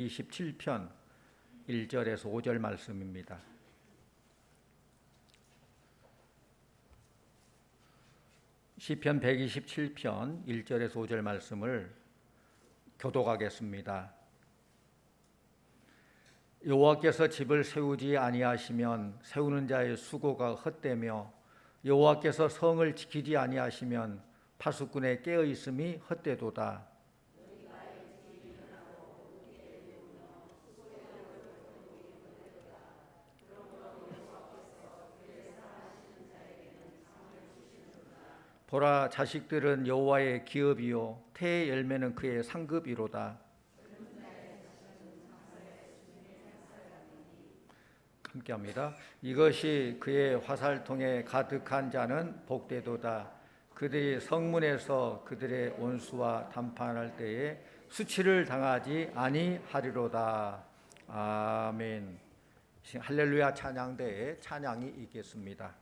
27편 1절에서 5절 말씀입니다. 시편 127편 1절에서 5절 말씀을 교독하겠습니다. 여호와께서 집을 세우지 아니하시면 세우는 자의 수고가 헛되며 여호와께서 성을 지키지 아니하시면 파수꾼의 깨어 있음이 헛되도다. 보라, 자식들은 여호와의 기업이요 태의 열매는 그의 상급이로다. 함께합니다. 이것이 그의 화살통에 가득한 자는 복되도다. 그들이 성문에서 그들의 원수와 담판할 때에 수치를 당하지 아니하리로다. 아멘. 할렐루야 찬양대에 찬양이 있겠습니다.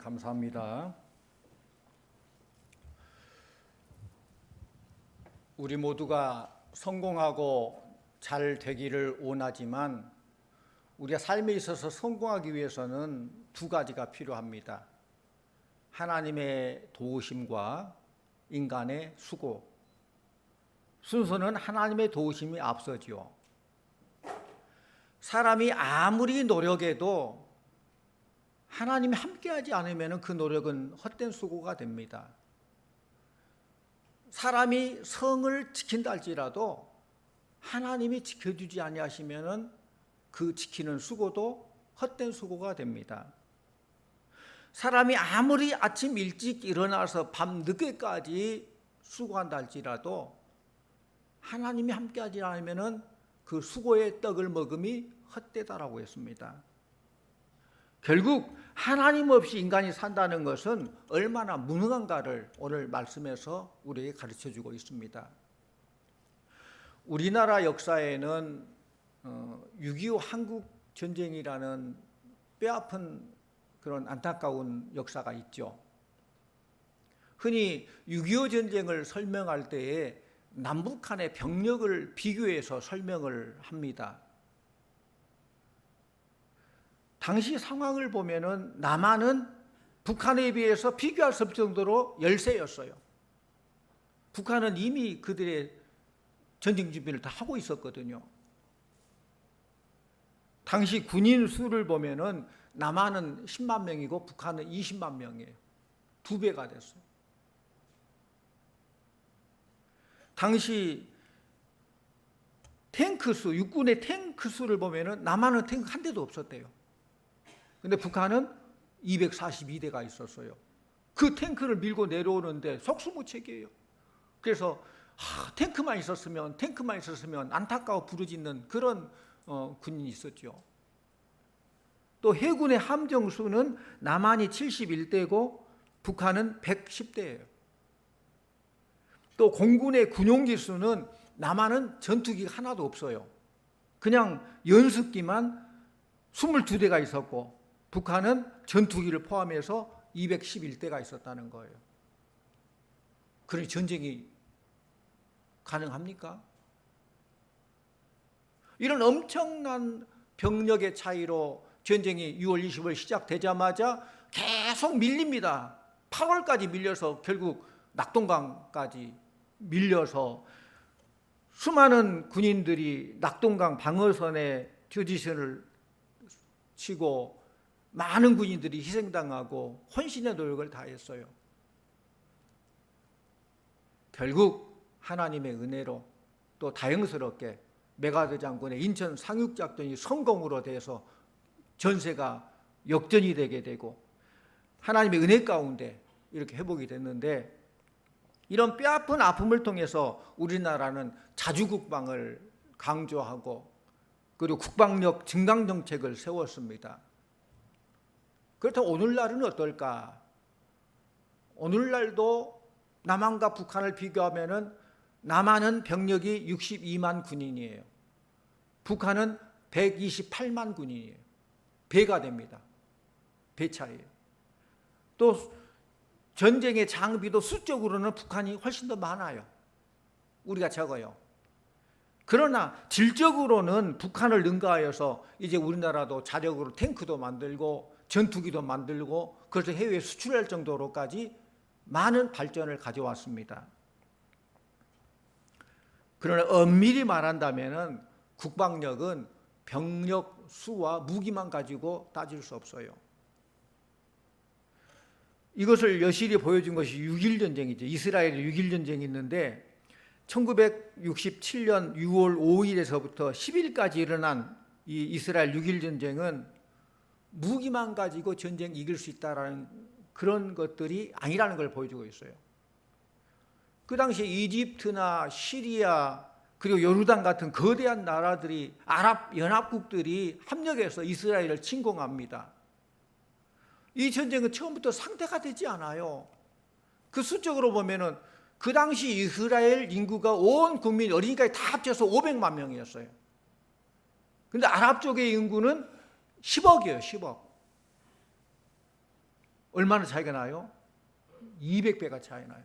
감사합니다. 우리 모두가 성공하고 잘 되기를 원하지만 우리가 삶에 있어서 성공하기 위해서는 두 가지가 필요합니다. 하나님의 도우심과 인간의 수고. 순서는 하나님의 도우심이 앞서지요. 사람이 아무리 노력해도 하나님이 함께하지 않으면 그 노력은 헛된 수고가 됩니다. 사람이 성을 지킨다 할지라도 하나님이 지켜주지 아니하시면 그 지키는 수고도 헛된 수고가 됩니다. 사람이 아무리 아침 일찍 일어나서 밤 늦게까지 수고한다 할지라도 하나님이 함께하지 않으면 그 수고의 떡을 먹음이 헛되다라고 했습니다. 결국 하나님 없이 인간이 산다는 것은 얼마나 무능한가를 오늘 말씀에서 우리에게 가르쳐주고 있습니다. 우리나라 역사에는 6.25 한국 전쟁이라는 뼈아픈 그런 안타까운 역사가 있죠. 흔히 6.25 전쟁을 설명할 때에 남북한의 병력을 비교해서 설명을 합니다. 당시 상황을 보면은 남한은 북한에 비해서 비교할 수 없을 정도로 열세였어요. 북한은 이미 그들의 전쟁 준비를 다 하고 있었거든요. 당시 군인 수를 보면은 남한은 10만 명이고 북한은 20만 명이에요. 2배가 됐어요. 당시 탱크 수, 육군의 탱크 수를 보면은 남한은 탱크 한 대도 없었대요. 근데 북한은 242대가 있었어요. 그 탱크를 밀고 내려오는데 속수무책이에요. 그래서 탱크만 있었으면 안타까워 부르짖는 그런 군인이 있었죠. 또 해군의 함정 수는 남한이 71대고 북한은 110대예요. 또 공군의 군용기 수는 남한은 전투기가 하나도 없어요. 그냥 연습기만 22대가 있었고 북한은 전투기를 포함해서 211대가 있었다는 거예요. 그러니 전쟁이 가능합니까? 이런 엄청난 병력의 차이로 전쟁이 6월 20일 시작되자마자 계속 밀립니다. 8월까지 밀려서 결국 낙동강까지 밀려서 수많은 군인들이 낙동강 방어선에 포지션을 치고 많은 군인들이 희생당하고 헌신의 노력을 다했어요. 결국 하나님의 은혜로 또 다행스럽게 메가드 장군의 인천 상륙작전이 성공으로 돼서 전세가 역전이 되게 되고 하나님의 은혜 가운데 이렇게 회복이 됐는데, 이런 뼈아픈 아픔을 통해서 우리나라는 자주국방을 강조하고 그리고 국방력 증강 정책을 세웠습니다. 그렇다면 오늘날은 어떨까? 오늘날도 남한과 북한을 비교하면은 남한은 병력이 62만 군인이에요. 북한은 128만 군인이에요. 배가 됩니다. 배 차이에요. 또 전쟁의 장비도 수적으로는 북한이 훨씬 더 많아요. 우리가 적어요. 그러나 질적으로는 북한을 능가하여서 이제 우리나라도 자력으로 탱크도 만들고 전투기도 만들고 그래서 해외에 수출할 정도로까지 많은 발전을 가져왔습니다. 그러나 엄밀히 말한다면 국방력은 병력 수와 무기만 가지고 따질 수 없어요. 이것을 여실히 보여준 것이 6.1 전쟁이죠. 이스라엘의 6.1 전쟁이 있는데 1967년 6월 5일에서부터 10일까지 일어난 이 이스라엘 6.1 전쟁은 무기만 가지고 전쟁 이길 수 있다라는 그런 것들이 아니라는 걸 보여주고 있어요. 그 당시에 이집트나 시리아 그리고 요르단 같은 거대한 나라들이, 아랍 연합국들이 합력해서 이스라엘을 침공합니다. 이 전쟁은 처음부터 상대가 되지 않아요. 그 수적으로 보면은 그 당시 이스라엘 인구가 온 국민 어린이까지 다 합쳐서 500만 명이었어요. 근데 아랍 쪽의 인구는 10억이에요. 10억. 얼마나 차이가 나요? 200배가 차이 나요.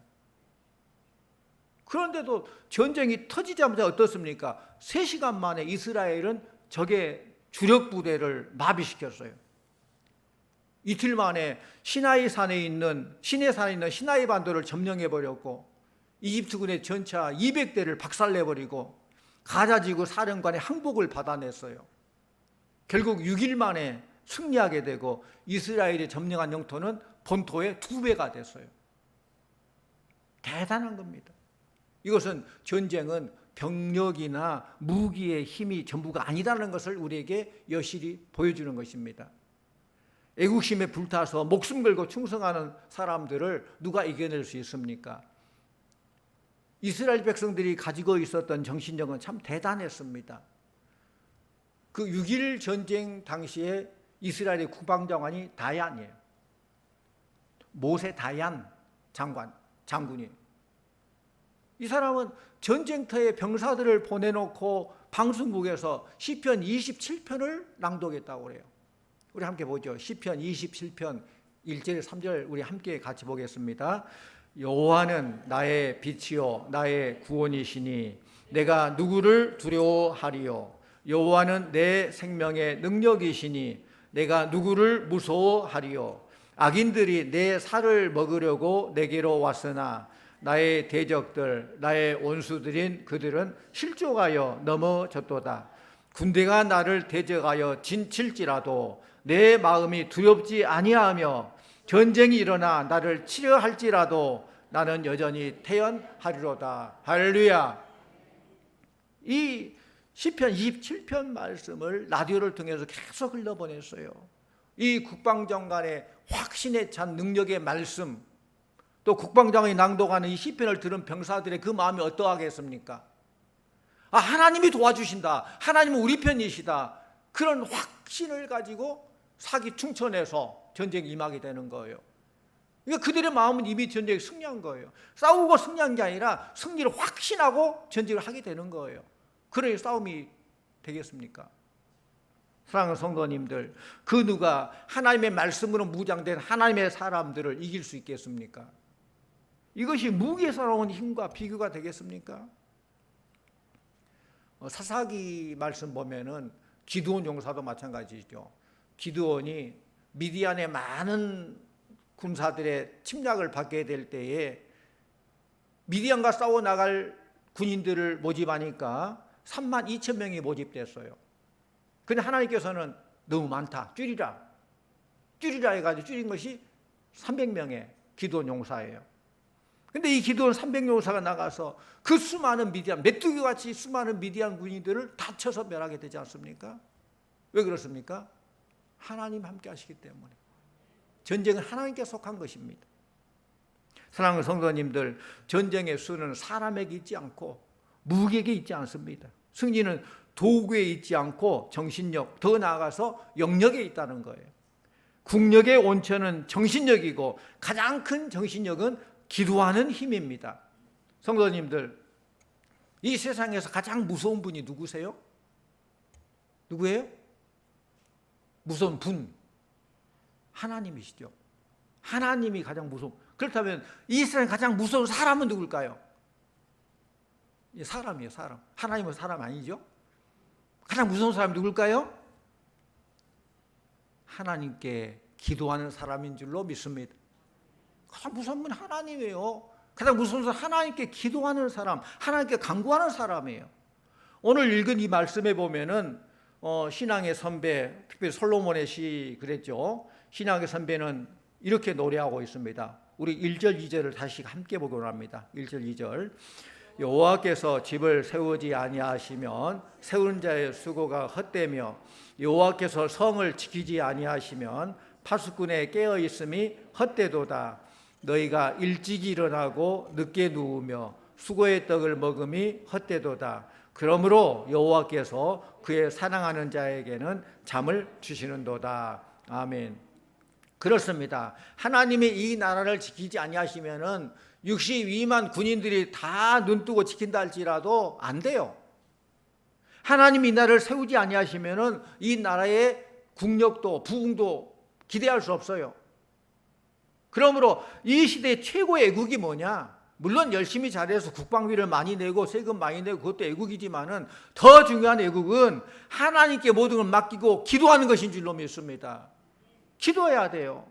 그런데도 전쟁이 터지자마자 어떻습니까? 3시간 만에 이스라엘은 적의 주력 부대를 마비시켰어요. 이틀 만에 시내산에 있는 시나이 반도를 점령해버렸고, 이집트군의 전차 200대를 박살내버리고, 가자지구 사령관의 항복을 받아냈어요. 결국 6일 만에 승리하게 되고, 이스라엘이 점령한 영토는 본토의 2배가 됐어요. 대단한 겁니다. 이것은 전쟁은 병력이나 무기의 힘이 전부가 아니라는 것을 우리에게 여실히 보여주는 것입니다. 애국심에 불타서 목숨 걸고 충성하는 사람들을 누가 이겨낼 수 있습니까? 이스라엘 백성들이 가지고 있었던 정신력은 참 대단했습니다. 그 6.1 전쟁 당시에 이스라엘의 국방장관이 다얀이에요. 모세 다얀 장군이에요. 이 사람은 전쟁터에 병사들을 보내놓고 방송국에서 시편 27편을 낭독했다고 그래요. 우리 함께 보죠. 시편 27편 1절 3절 우리 함께 같이 보겠습니다. 여호와는 나의 빛이요 나의 구원이시니 내가 누구를 두려워하리요. 여호와는 내 생명의 능력이시니 내가 누구를 무서워하리요. 악인들이 내 살을 먹으려고 내게로 왔으나 나의 대적들 나의 원수들인 그들은 실족하여 넘어졌도다. 군대가 나를 대적하여 진칠지라도 내 마음이 두렵지 아니하며 전쟁이 일어나 나를 치려 할지라도 나는 여전히 태연하리로다. 할렐루야. 이 시편 27편 말씀을 라디오를 통해서 계속 흘려보냈어요. 이 국방장관의 확신에 찬 능력의 말씀, 또 국방장관이 낭독하는 이 시편을 들은 병사들의 그 마음이 어떠하겠습니까? 하나님이 도와주신다. 하나님은 우리 편이시다. 그런 확신을 가지고 사기 충천해서 전쟁에 임하게 되는 거예요. 그러니까 그들의 마음은 이미 전쟁에 승리한 거예요. 싸우고 승리한 게 아니라 승리를 확신하고 전쟁을 하게 되는 거예요. 그래야 싸움이 되겠습니까? 사랑하는 성도님들, 그 누가 하나님의 말씀으로 무장된 하나님의 사람들을 이길 수 있겠습니까? 이것이 무기에서 나온 힘과 비교가 되겠습니까? 사사기 말씀 보면은 기드온 용사도 마찬가지죠. 기드온이 미디안의 많은 군사들의 침략을 받게 될 때에 미디안과 싸워 나갈 군인들을 모집하니까 32,000명이 모집됐어요. 근데 하나님께서는 너무 많다. 줄이라 해가지고 줄인 것이 300명의 기드온 용사예요. 근데 이 기드온 300용사가 나가서 그 수많은 미디안, 메뚜기같이 수많은 미디안 군인들을 다 쳐서 멸하게 되지 않습니까? 왜 그렇습니까? 하나님 함께 하시기 때문에. 전쟁은 하나님께 속한 것입니다. 사랑하는 성도님들, 전쟁의 수는 사람에게 있지 않고 무기에게 있지 않습니다. 승리는 도구에 있지 않고 정신력, 더 나아가서 영역에 있다는 거예요. 국력의 원천은 정신력이고 가장 큰 정신력은 기도하는 힘입니다. 성도님들, 이 세상에서 가장 무서운 분이 누구세요? 누구예요? 무서운 분, 하나님이시죠. 하나님이 가장 무서운. 그렇다면 이 세상에 가장 무서운 사람은 누굴까요? 사람이에요, 사람. 하나님은 사람 아니죠? 가장 무서운 사람이 누굴까요? 하나님께 기도하는 사람인 줄로 믿습니다. 가장 무서운 분 하나님이에요. 가장 무서운 사람 하나님께 기도하는 사람, 하나님께 간구하는 사람이에요. 오늘 읽은 이 말씀에 보면은 신앙의 선배, 특별히 솔로몬의 시 그랬죠. 신앙의 선배는 이렇게 노래하고 있습니다. 우리 1절 2절을 다시 함께 보기로 합니다. 1절 2절. 여호와께서 집을 세우지 아니하시면 세우는 자의 수고가 헛되며 여호와께서 성을 지키지 아니하시면 파수꾼의 깨어 있음이 헛되도다. 너희가 일찍 일어나고 늦게 누우며 수고의 떡을 먹음이 헛되도다. 그러므로 여호와께서 그의 사랑하는 자에게는 잠을 주시는도다. 아멘. 그렇습니다. 하나님이 이 나라를 지키지 아니하시면은 62만 군인들이 다 눈뜨고 지킨다 할지라도 안 돼요. 하나님이 이 나라를 세우지 아니하시면은 이 나라의 국력도 부흥도 기대할 수 없어요. 그러므로 이 시대의 최고의 애국이 뭐냐? 물론 열심히 잘해서 국방비를 많이 내고 세금 많이 내고 그것도 애국이지만은 더 중요한 애국은 하나님께 모든 걸 맡기고 기도하는 것인 줄로 믿습니다. 기도해야 돼요.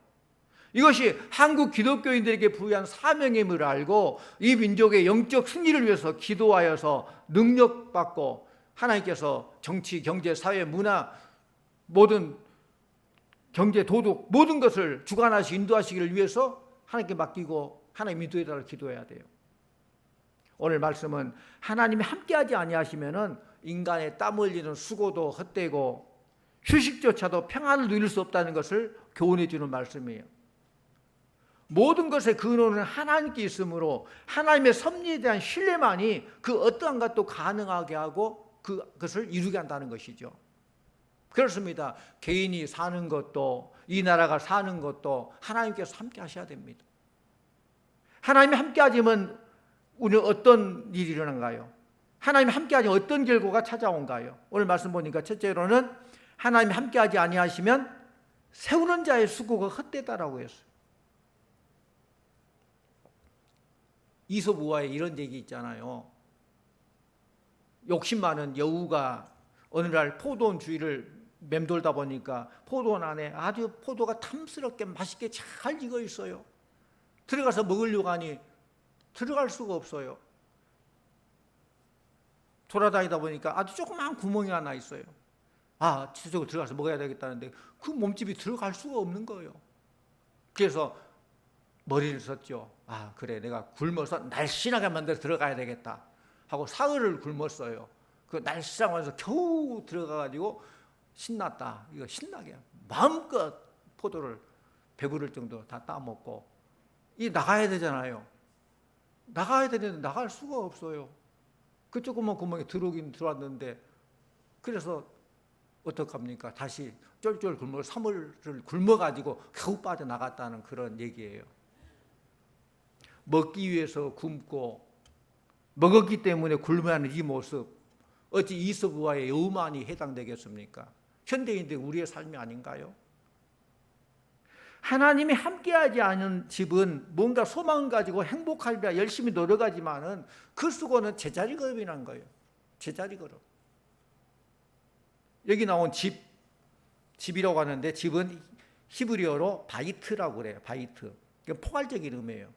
이것이 한국 기독교인들에게 부여한 사명임을 알고 이 민족의 영적 승리를 위해서 기도하여서 능력받고 하나님께서 정치, 경제, 사회, 문화 모든 경제, 도덕 모든 것을 주관하시고 인도하시기를 위해서 하나님께 맡기고 하나님 인도에 따라 기도해야 돼요. 오늘 말씀은 하나님이 함께하지 아니하시면은 인간의 땀 흘리는 수고도 헛되고 휴식조차도 평안을 누릴 수 없다는 것을 교훈해 주는 말씀이에요. 모든 것의 근원은 하나님께 있으므로 하나님의 섭리에 대한 신뢰만이 그 어떠한 것도 가능하게 하고 그것을 이루게 한다는 것이죠. 그렇습니다. 개인이 사는 것도 이 나라가 사는 것도 하나님께서 함께 하셔야 됩니다. 하나님이 함께 하시면 우리는 어떤 일이 일어난가요? 하나님이 함께 하시면 어떤 결과가 찾아온가요? 오늘 말씀 보니까 첫째로는 하나님이 함께 하지 아니하시면 세우는 자의 수고가 헛되다라고 했어요. 이솝 우화에 이런 얘기 있잖아요. 욕심 많은 여우가 어느 날 포도원 주위를 맴돌다 보니까 포도원 안에 아주 포도가 탐스럽게 맛있게 잘 익어 있어요. 들어가서 먹으려고 하니 들어갈 수가 없어요. 돌아다니다 보니까 아주 조그만 구멍이 하나 있어요. 아, 저쪽으로 들어가서 먹어야 되겠다는데 그 몸집이 들어갈 수가 없는 거예요. 그래서 머리를 썼죠. 아, 그래, 내가 굶어서 날씬하게 만들어 들어가야 되겠다 하고 사흘을 굶었어요. 그 날씬하면서 겨우 들어가가지고 신났다. 이거 신나게 마음껏 포도를 배부를 정도 다 따먹고 이 나가야 되잖아요. 나가야 되는데 나갈 수가 없어요. 그 조그만 구멍에 들어오긴 들어왔는데 그래서 어떡합니까? 다시 쫄쫄 굶어 3일을 굶어가지고 겨우 빠져나갔다는 그런 얘기예요. 먹기 위해서 굶고 먹었기 때문에 굶어하는 이 모습 어찌 이솝 우화의 여우만이 해당되겠습니까? 현대인들 우리의 삶이 아닌가요? 하나님이 함께하지 않은 집은 뭔가 소망 가지고 행복하리라 열심히 노력하지만은 그 수고는 제자리 걸음이란 거예요. 제자리 걸음. 여기 나온 집이라고 하는데 집은 히브리어로 바이트라고 그래요. 바이트. 포괄적인 의미예요.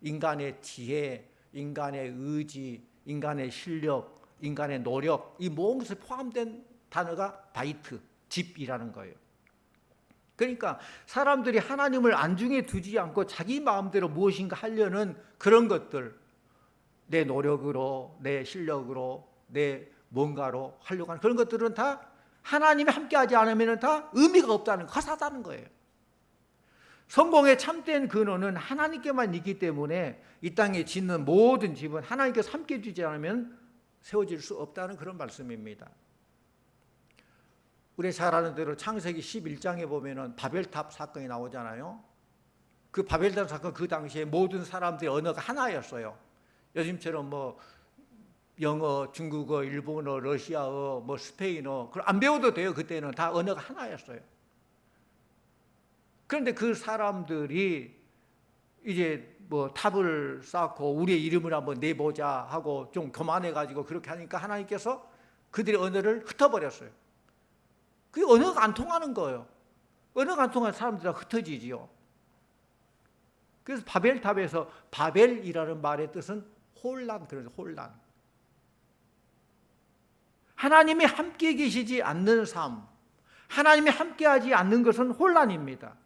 인간의 지혜, 인간의 의지, 인간의 실력, 인간의 노력 이 모든 것이 포함된 단어가 바이트, 집이라는 거예요. 그러니까 사람들이 하나님을 안중에 두지 않고 자기 마음대로 무엇인가 하려는 그런 것들 내 노력으로, 내 실력으로, 내 뭔가로 하려고 하는 그런 것들은 다 하나님이 함께하지 않으면 다 의미가 없다는 허사다는 거예요. 성공의 참된 근원은 하나님께만 있기 때문에 이 땅에 짓는 모든 집은 하나님께서 함께 주지 않으면 세워질 수 없다는 그런 말씀입니다. 우리 잘 아는 대로 창세기 11장에 보면은 바벨탑 사건이 나오잖아요. 그 바벨탑 사건 그 당시에 모든 사람들의 언어가 하나였어요. 요즘처럼 뭐 영어, 중국어, 일본어, 러시아어, 뭐 스페인어 그걸 안 배워도 돼요. 그때는 다 언어가 하나였어요. 그런데 그 사람들이 이제 뭐 탑을 쌓고 우리의 이름을 한번 내보자 하고 좀 교만해가지고 그렇게 하니까 하나님께서 그들의 언어를 흩어버렸어요. 그 언어가 안 통하는 거예요. 언어가 안 통하는 사람들이 흩어지지요. 그래서 바벨탑에서 바벨이라는 말의 뜻은 혼란, 그래서 혼란. 하나님이 함께 계시지 않는 삶, 하나님이 함께하지 않는 것은 혼란입니다.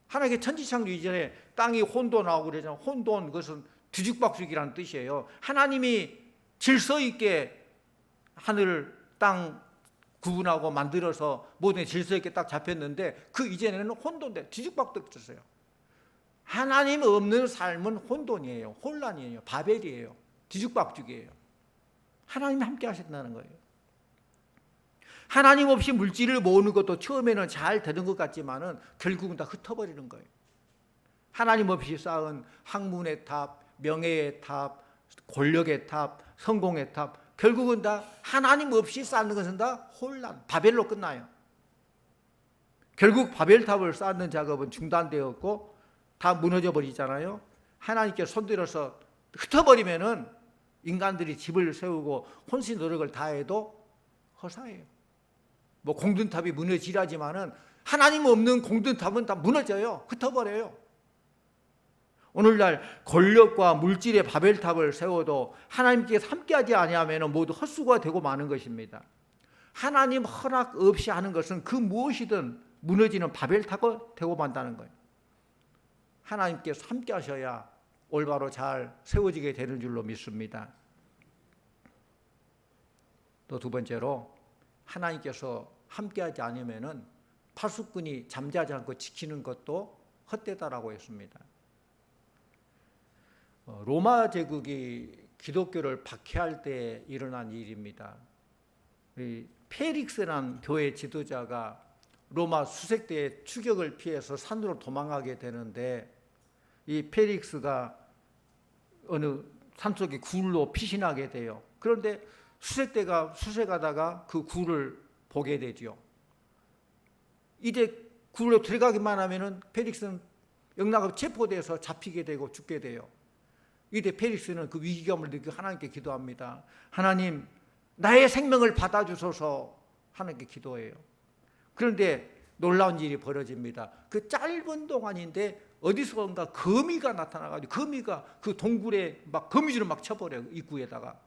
하나님의 천지창조 이전에 땅이 혼돈하고 그러잖아요. 혼돈, 그것은 뒤죽박죽이라는 뜻이에요. 하나님이 질서 있게 하늘, 땅 구분하고 만들어서 모든 질서 있게 딱 잡혔는데 그 이전에는 혼돈돼 뒤죽박죽했어요. 하나님 없는 삶은 혼돈이에요. 혼란이에요. 바벨이에요. 뒤죽박죽이에요. 하나님이 함께 하신다는 거예요. 하나님 없이 물질을 모으는 것도 처음에는 잘 되는 것 같지만은 결국은 다 흩어버리는 거예요. 하나님 없이 쌓은 학문의 탑, 명예의 탑, 권력의 탑, 성공의 탑 결국은 다 하나님 없이 쌓는 것은 다 혼란, 바벨로 끝나요. 결국 바벨탑을 쌓는 작업은 중단되었고 다 무너져 버리잖아요. 하나님께 손들어서 흩어버리면은 인간들이 집을 세우고 혼신 노력을 다해도 허사예요. 뭐 공든탑이 무너지라지만은 하나님 없는 공든탑은 다 무너져요. 흩어버려요. 오늘날 권력과 물질의 바벨탑을 세워도 하나님께서 함께하지 아니하면 모두 헛수고가 되고 마는 것입니다. 하나님 허락 없이 하는 것은 그 무엇이든 무너지는 바벨탑이 되고 만다는 거예요. 하나님께서 함께하셔야 올바로 잘 세워지게 되는 줄로 믿습니다. 또 두 번째로 하나님께서 함께하지 않으면은 파수꾼이 잠자지 않고 지키는 것도 헛되다라고 했습니다. 로마 제국이 기독교를 박해할 때 일어난 일입니다. 페릭스라는 교회 지도자가 로마 수색대의 추격을 피해서 산으로 도망가게 되는데 이 페릭스가 어느 산속의 굴로 피신하게 돼요. 그런데 수색대가 수색하다가 그 굴을 보게 되죠. 이제 굴로 들어가기만 하면은 페릭스는 영락으로 체포돼서 잡히게 되고 죽게 돼요. 이때 페릭스는 그 위기감을 느끼고 하나님께 기도합니다. 하나님, 나의 생명을 받아주소서 하나님께 기도해요. 그런데 놀라운 일이 벌어집니다. 그 짧은 동안인데 어디선가 거미가 나타나가지고 거미가 그 동굴에 막 거미줄을 막 쳐버려요. 입구에다가.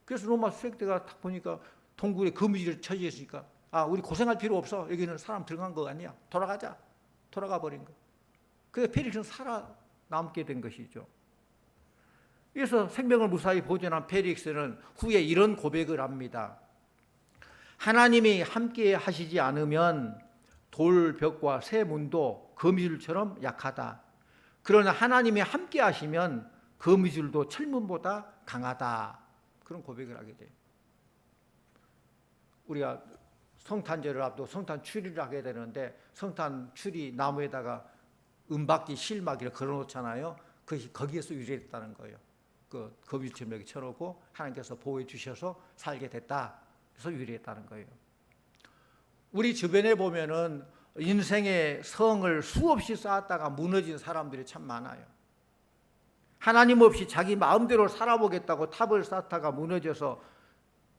그래서 로마 수색대가 딱 보니까 동굴에 거미줄이 쳐져 있으니까 우리 고생할 필요 없어. 여기는 사람 들어간 거 아니야. 돌아가자. 돌아가 버린 거. 그래서 페릭스는 살아남게 된 것이죠. 그래서 생명을 무사히 보존한 페릭스는 후에 이런 고백을 합니다. 하나님이 함께 하시지 않으면 돌벽과 새 문도 거미줄처럼 약하다. 그러나 하나님이 함께 하시면 거미줄도 철문보다 강하다. 그런 고백을 하게 돼요. 우리가 성탄절을 앞두고 성탄 추리를 하게 되는데 성탄 추리 나무에다가 은박지 실막이를 걸어놓잖아요. 그것이 거기에서 유래했다는 거예요. 그 거미줄처럼 여기 쳐놓고 하나님께서 보호해 주셔서 살게 됐다. 그래서 유래했다는 거예요. 우리 주변에 보면은 인생의 성을 수없이 쌓았다가 무너진 사람들이 참 많아요. 하나님 없이 자기 마음대로 살아보겠다고 탑을 쌓다가 무너져서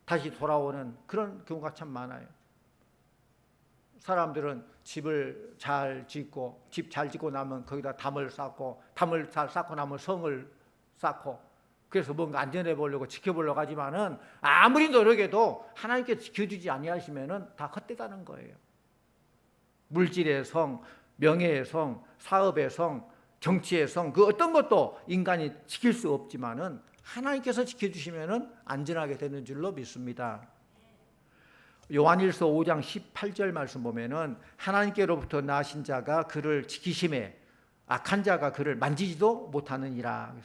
다시 돌아오는 그런 경우가 참 많아요. 사람들은 집을 잘 짓고 집 잘 짓고 나면 거기다 담을 쌓고 담을 잘 쌓고 나면 성을 쌓고 그래서 뭔가 안전해 보려고 지켜보려고 하지만은 아무리 노력해도 하나님께 지켜주지 아니하시면은 다 헛되다는 거예요. 물질의 성, 명예의 성, 사업의 성, 정치의 성, 그 어떤 것도 인간이 지킬 수 없지만은 하나님께서 지켜주시면은 안전하게 되는 줄로 믿습니다. 요한일서 5장 18절 말씀 보면은 하나님께로부터 나신 자가 그를 지키심에 악한 자가 그를 만지지도 못하느니라.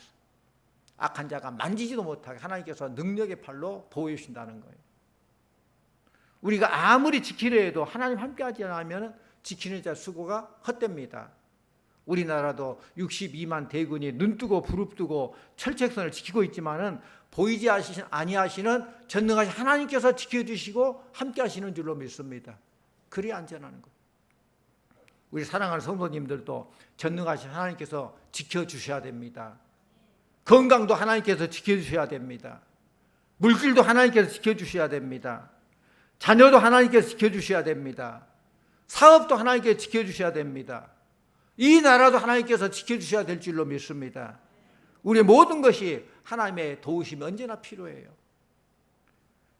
악한 자가 만지지도 못하게 하나님께서 능력의 팔로 보호해 주신다는 거예요. 우리가 아무리 지키려 해도 하나님 함께하지 않으면 지키는 자 수고가 헛됩니다. 우리나라도 62만 대군이 눈뜨고 부릅뜨고 철책선을 지키고 있지만은 보이지 아니하시는 전능하신 하나님께서 지켜주시고 함께하시는 줄로 믿습니다. 그래야 안전하는 거예요. 우리 사랑하는 성도님들도 전능하신 하나님께서 지켜주셔야 됩니다. 건강도 하나님께서 지켜주셔야 됩니다. 물질도 하나님께서 지켜주셔야 됩니다. 자녀도 하나님께서 지켜주셔야 됩니다. 사업도 하나님께서 지켜주셔야 됩니다. 이 나라도 하나님께서 지켜주셔야 될 줄로 믿습니다. 우리의 모든 것이 하나님의 도우심이 언제나 필요해요.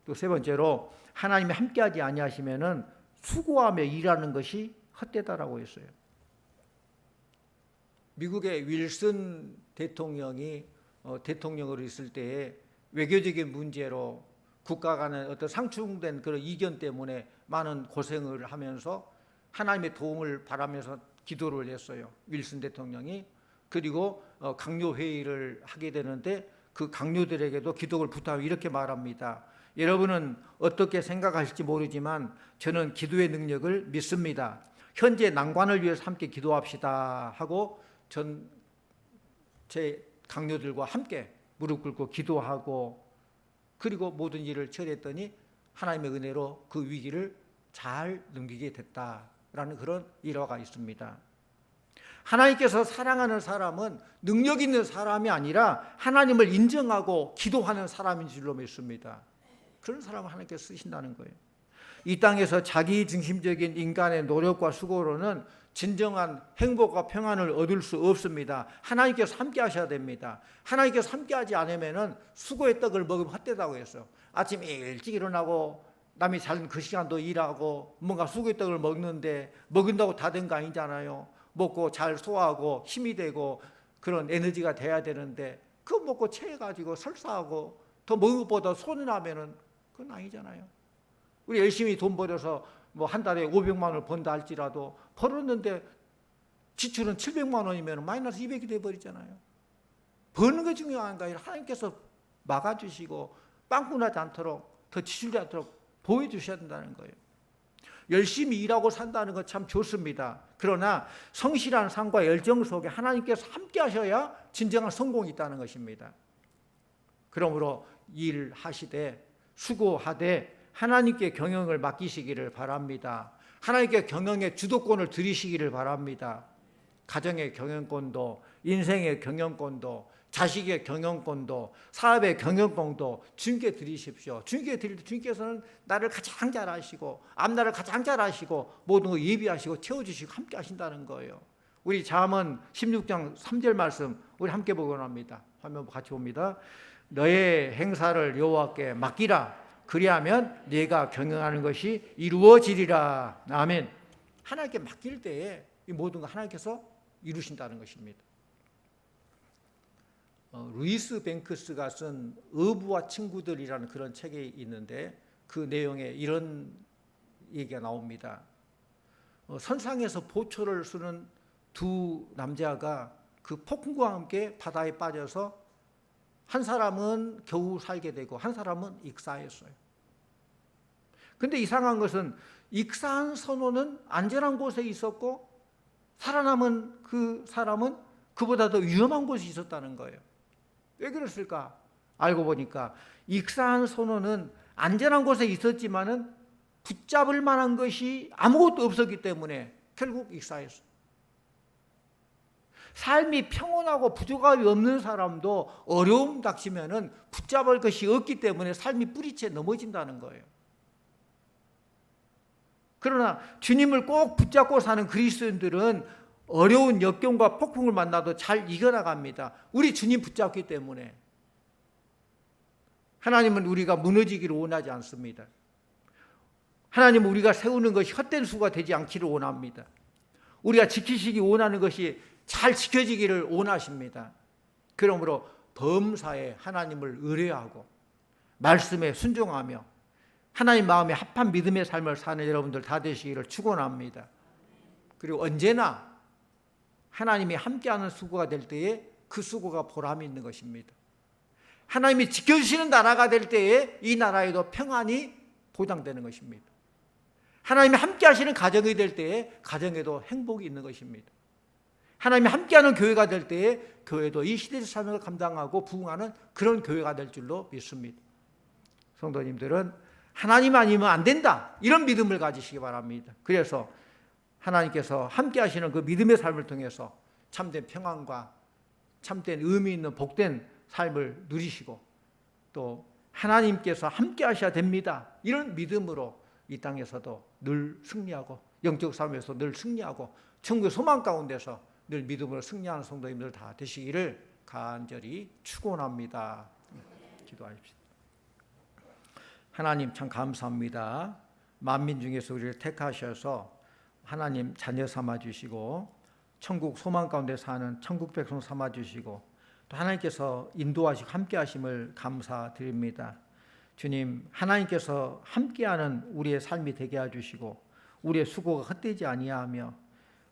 또 세 번째로 하나님이 함께하지 아니하시면은 수고하며 일하는 것이 헛되다라고 했어요. 미국의 윌슨 대통령이 대통령으로 있을 때에 외교적인 문제로 국가 간의 어떤 상충된 그런 이견 때문에 많은 고생을 하면서 하나님의 도움을 바라면서 기도를 했어요. 윌슨 대통령이. 그리고 강요 회의를 하게 되는데 그 강요들에게도 기도를 부탁하고 이렇게 말합니다. 여러분은 어떻게 생각하실지 모르지만 저는 기도의 능력을 믿습니다. 현재 난관을 위해서 함께 기도합시다 하고 제 강요들과 함께 무릎 꿇고 기도하고 그리고 모든 일을 처리했더니 하나님의 은혜로 그 위기를 잘 넘기게 됐다라는 그런 일화가 있습니다. 하나님께서 사랑하는 사람은 능력 있는 사람이 아니라 하나님을 인정하고 기도하는 사람인 줄로 믿습니다. 그런 사람을 하나님께서 쓰신다는 거예요. 이 땅에서 자기 중심적인 인간의 노력과 수고로는 진정한 행복과 평안을 얻을 수 없습니다. 하나님께서 함께 하셔야 됩니다. 하나님께서 함께 하지 않으면 수고의 떡을 먹으면 헛되다고 했어요. 아침에 일찍 일어나고 남이 자는 그 시간도 일하고 뭔가 수고의 떡을 먹는데 먹는다고 다 된 거 아니잖아요. 먹고 잘 소화하고 힘이 되고 그런 에너지가 돼야 되는데 그거 먹고 체해가지고 설사하고 더 먹은 것보다 손해나면은 그건 아니잖아요. 우리 열심히 돈 벌어서 뭐 한 달에 500만 원을 번다 할지라도 벌었는데 지출은 700만 원이면 마이너스 200이 돼버리잖아요. 버는 게 중요한 거 아니라 하나님께서 막아주시고 빵꾸나지 않도록 더 지출되지 않도록 보여주셔야 된다는 거예요. 열심히 일하고 산다는 건 참 좋습니다. 그러나 성실한 삶과 열정 속에 하나님께서 함께 하셔야 진정한 성공이 있다는 것입니다. 그러므로 일하시되 수고하되 하나님께 경영을 맡기시기를 바랍니다. 하나님께 경영의 주도권을 드리시기를 바랍니다. 가정의 경영권도, 인생의 경영권도, 자식의 경영권도, 사업의 경영권도 주님께 드리십시오. 주님께 드릴 때 주님께서는 나를 가장 잘 아시고 앞날을 가장 잘 아시고 모든 걸 예비하시고 채워주시고 함께 하신다는 거예요. 우리 잠언 16장 3절 말씀 우리 함께 보고 합니다. 화면 같이 봅니다. 너의 행사를 여호와께 맡기라. 그리하면 네가 경영하는 것이 이루어지리라. 아멘. 하나님께 맡길 때에 이 모든 거 하나님께서 이루신다는 것입니다. 루이스 뱅크스가 쓴 어부와 친구들이라는 그런 책이 있는데 그 내용에 이런 얘기가 나옵니다. 선상에서 보초를 쓰는 두 남자가 그 폭풍과 함께 바다에 빠져서 한 사람은 겨우 살게 되고 한 사람은 익사했어요. 그런데 이상한 것은 익사한 선원은 안전한 곳에 있었고 살아남은 그 사람은 그보다 더 위험한 곳에 있었다는 거예요. 왜 그랬을까? 알고 보니까 익사한 선원은 안전한 곳에 있었지만은 붙잡을 만한 것이 아무것도 없었기 때문에 결국 익사했어요. 삶이 평온하고 부족함이 없는 사람도 어려움 닥치면은 붙잡을 것이 없기 때문에 삶이 뿌리채 넘어진다는 거예요. 그러나 주님을 꼭 붙잡고 사는 그리스도인들은 어려운 역경과 폭풍을 만나도 잘 이겨나갑니다. 우리 주님 붙잡기 때문에. 하나님은 우리가 무너지기를 원하지 않습니다. 하나님은 우리가 세우는 것이 헛된 수가 되지 않기를 원합니다. 우리가 지키시기 원하는 것이 잘 지켜지기를 원하십니다. 그러므로 범사에 하나님을 의뢰하고 말씀에 순종하며 하나님 마음에 합한 믿음의 삶을 사는 여러분들 다 되시기를 축원합니다. 그리고 언제나 하나님이 함께하는 수고가 될 때에 그 수고가 보람이 있는 것입니다. 하나님이 지켜주시는 나라가 될 때에 이 나라에도 평안이 보장되는 것입니다. 하나님이 함께하시는 가정이 될 때에 가정에도 행복이 있는 것입니다. 하나님이 함께하는 교회가 될 때에 교회도 이 시대의 사명을 감당하고 부응하는 그런 교회가 될 줄로 믿습니다. 성도님들은 하나님 아니면 안 된다 이런 믿음을 가지시기 바랍니다. 그래서 하나님께서 함께하시는 그 믿음의 삶을 통해서 참된 평안과 참된 의미 있는 복된 삶을 누리시고 또 하나님께서 함께하셔야 됩니다 이런 믿음으로 이 땅에서도 늘 승리하고 영적 삶에서 늘 승리하고 천국의 소망 가운데서 늘 믿음으로 승리하는 성도님들 다 되시기를 간절히 축원합니다. 기도하십시오. 하나님 참 감사합니다. 만민 중에서 우리를 택하셔서 하나님 자녀 삼아주시고 천국 소망 가운데 사는 천국 백성 삼아주시고 또 하나님께서 인도하시고 함께하심을 감사드립니다. 주님 하나님께서 함께하는 우리의 삶이 되게 해주시고 우리의 수고가 헛되지 아니하며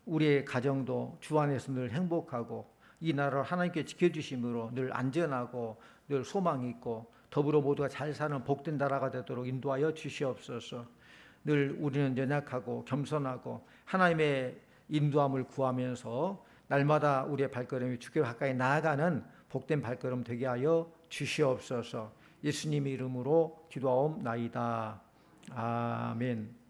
우리의 가정도 주 안에서 늘 행복하고 이 나라를 하나님께 지켜주심으로 늘 안전하고 늘 소망이 있고 더불어 모두가 잘 사는 복된 나라가 되도록 인도하여 주시옵소서. 늘 우리는 연약하고 겸손하고 하나님의 인도함을 구하면서 날마다 우리의 발걸음이 주께 가까이 나아가는 복된 발걸음 되게 하여 주시옵소서. 예수님의 이름으로 기도하옵나이다. 아멘.